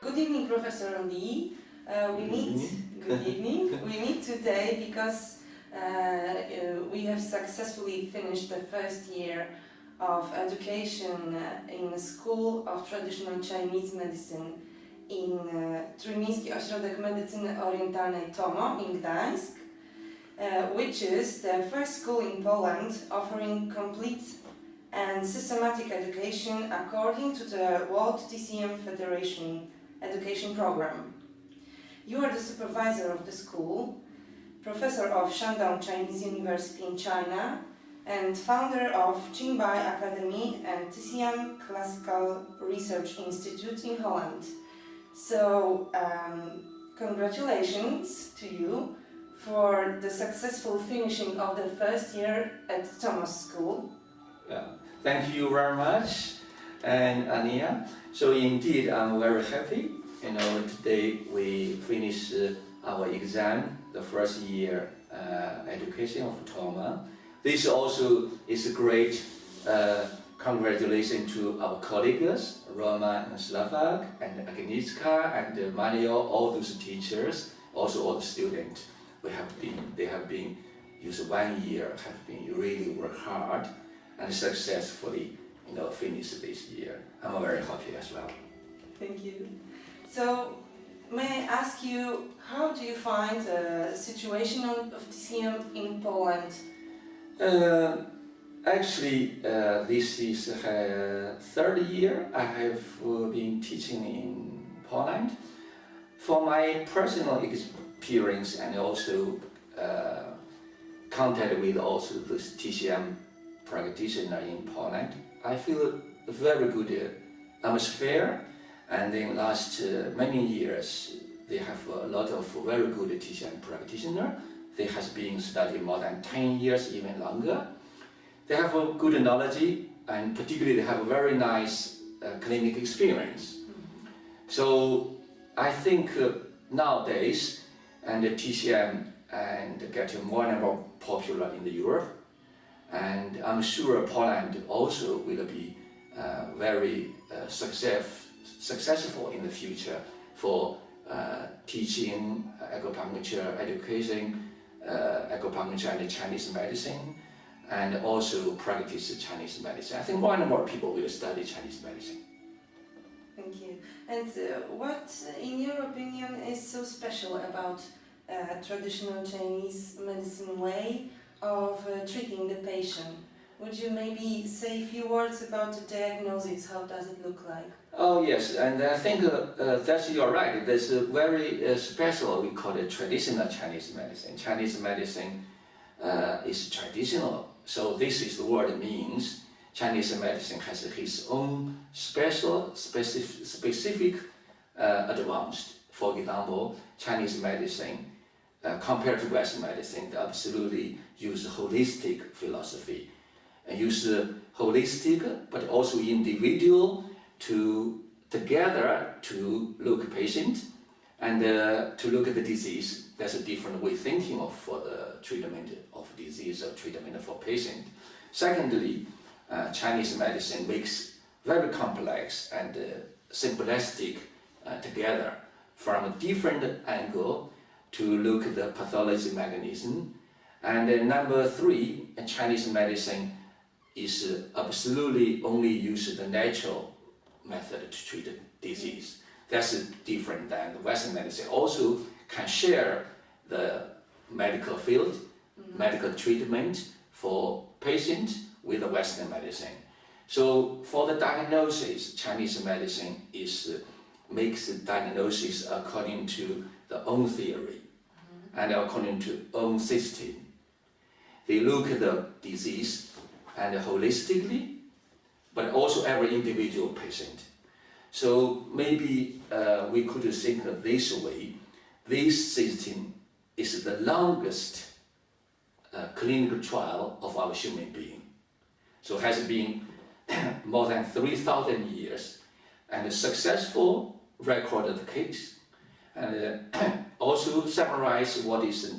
Good evening, Professor Li. Good evening. We meet today because we have successfully finished the first year of education in the School of Traditional Chinese Medicine in Trójmiejski Ośrodek Medycyny Orientalnej TOMO in Gdańsk, which is the first school in Poland offering complete and systematic education according to the World TCM Federation education program. You are the supervisor of the school, professor of Shandong Chinese University in China, and founder of Qingbai Academy and TCM Classical Research Institute in Holland. So, congratulations to you for the successful finishing of the first year at TOMO School. Yeah. Thank you very much, and Ania. So indeed, I'm very happy. Today we finish our exam, the first year education of TOMO. This also is a great congratulations to our colleagues, Roman and Slavak, and Agnieszka, and Manuel, all those teachers, also all the students. They have been used 1 year, have been really work hard and successfully, finish this year. I'm very happy as well. Thank you. So, may I ask you, how do you find the situation of TCM in Poland? Actually, this is the third year I have been teaching in Poland. For my personal experience and also contact with also this TCM practitioner in Poland, I feel a very good atmosphere, and in the last many years they have a lot of very good TCM practitioner. They have been studying more than 10 years, even longer. They have a good knowledge, and particularly they have a very nice clinical experience. So I think nowadays, and the TCM and getting more and more popular in Europe, and I'm sure Poland also will be very successful in the future for teaching acupuncture, education, acupuncture and Chinese medicine, and also practice Chinese medicine. I think more and more people will study Chinese medicine. Thank you. And what, in your opinion, is so special about traditional Chinese medicine way of treating the patient? Would you maybe say a few words about the diagnosis? How does it look like? Oh yes, and I think you're right. There's a very special, we call it traditional Chinese medicine. Chinese medicine is traditional. So this is the word it means. Chinese medicine has its own specific advanced. For example, Chinese medicine compared to Western medicine, they absolutely use holistic philosophy. And use holistic but also individual together to look at patient and to look at the disease. That's a different way of thinking of for the treatment of disease or treatment for patient. Secondly, Chinese medicine makes very complex and simplistic together from a different angle to look at the pathology mechanism. And number three, Chinese medicine is absolutely only use the natural method to treat the disease. That's different than the Western medicine. Also can share the medical field, medical treatment for patients with the Western medicine. So for the diagnosis, Chinese medicine makes the diagnosis according to their own theory and according to own system. They look at the disease and holistically, but also every individual patient. So maybe we could think of this way. This system is the longest clinical trial of our human being. So it has been more than 3,000 years and a successful record of the case, and also summarize what is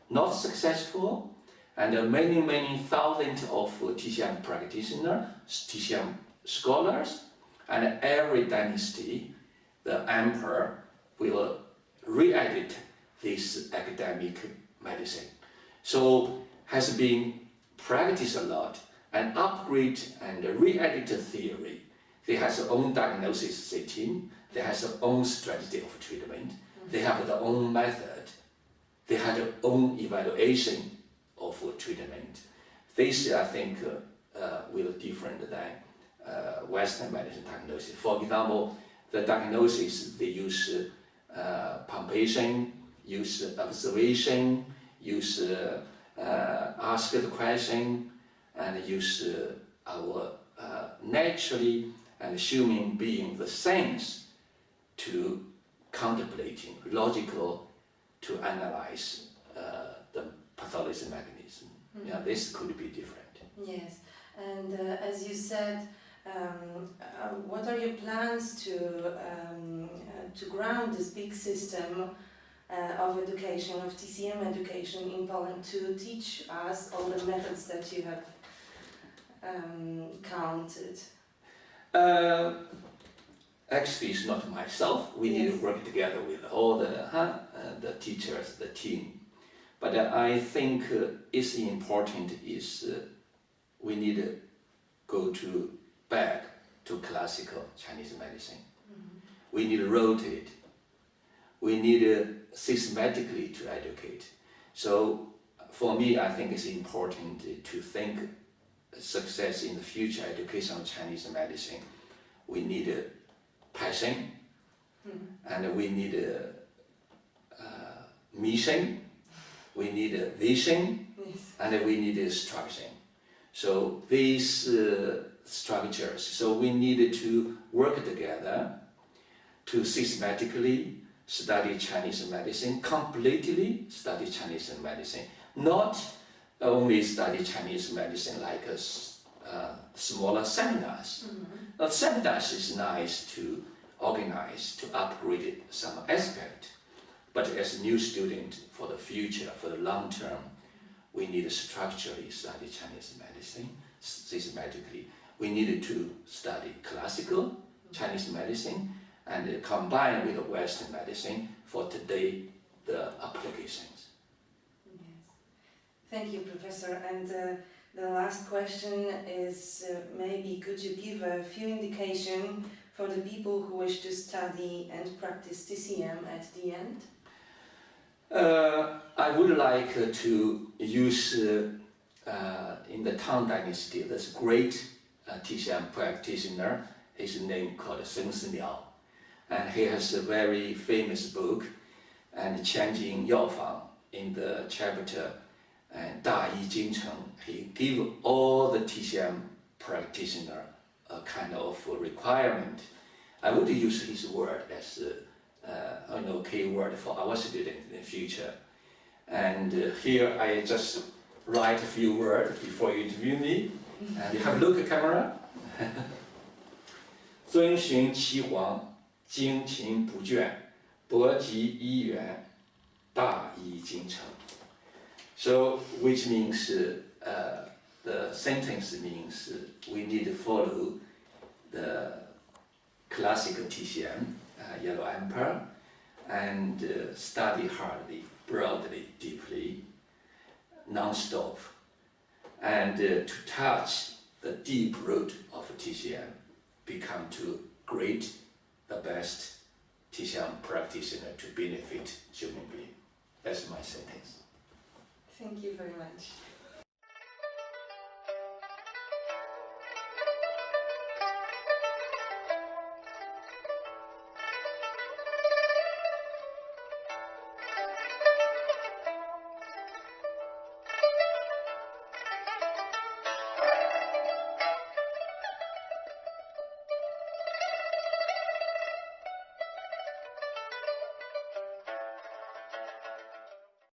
not successful, and many thousands of TCM practitioners, TCM scholars, and every dynasty the emperor will re-edit this academic medicine. So has been practiced a lot and upgrade and re-edit the theory. They have their own diagnosis system, they have their own strategy of treatment, they have their own method, they have their own evaluation of treatment. This, I think, will different than Western medicine diagnosis. For example, the diagnosis, they use palpation, use observation, use ask the question, and use our naturally and human being the sense to contemplating, logical, to analyze the pathology mechanism. Mm-hmm. Yeah, this could be different. Yes, and as you said, what are your plans to ground this big system of education, of TCM education in Poland, to teach us all the methods that you have counted? Actually, it's not myself. We need to work together with all the teachers, the team. But I think it's important is we need to go back to classical Chinese medicine. Mm-hmm. We need to rotate. We need systematically to educate. So for me, I think it's important to think success in the future education of Chinese medicine. We need passion, and we need mission, we need vision, and we need structure. So these structures, so we need to work together to systematically study Chinese medicine, completely study Chinese medicine, not only study Chinese medicine like smaller seminars. Mm-hmm. Seminars is nice to organize, to upgrade some aspect, but as a new student for the future, for the long term, we need to structurally study Chinese medicine systematically. We needed to study classical Chinese medicine and combine with Western medicine for today, the applications. Yes. Thank you, Professor. And the last question is maybe could you give a few indication for the people who wish to study and practice TCM at the end? I would like to use in the Tang Dynasty, this great TCM practitioner, his name called Shen Simiao. And he has a very famous book, and Changing Yaofang, in the chapter Da Yi Jing Cheng, he gave all the TCM practitioner a kind of requirement. I would use his word as key word for our students in the future. And here I just write a few words before you interview me. And you have a look at camera. 遵循其皇，精勤不倦，博极一元，大义精诚. So, which means the sentence means we need to follow the classical TCM, Yellow Emperor, and study hardly, broadly, deeply, non-stop, and to touch the deep root of TCM, become to great, the best TCM practitioner to benefit human being. That's my sentence. Thank you very much.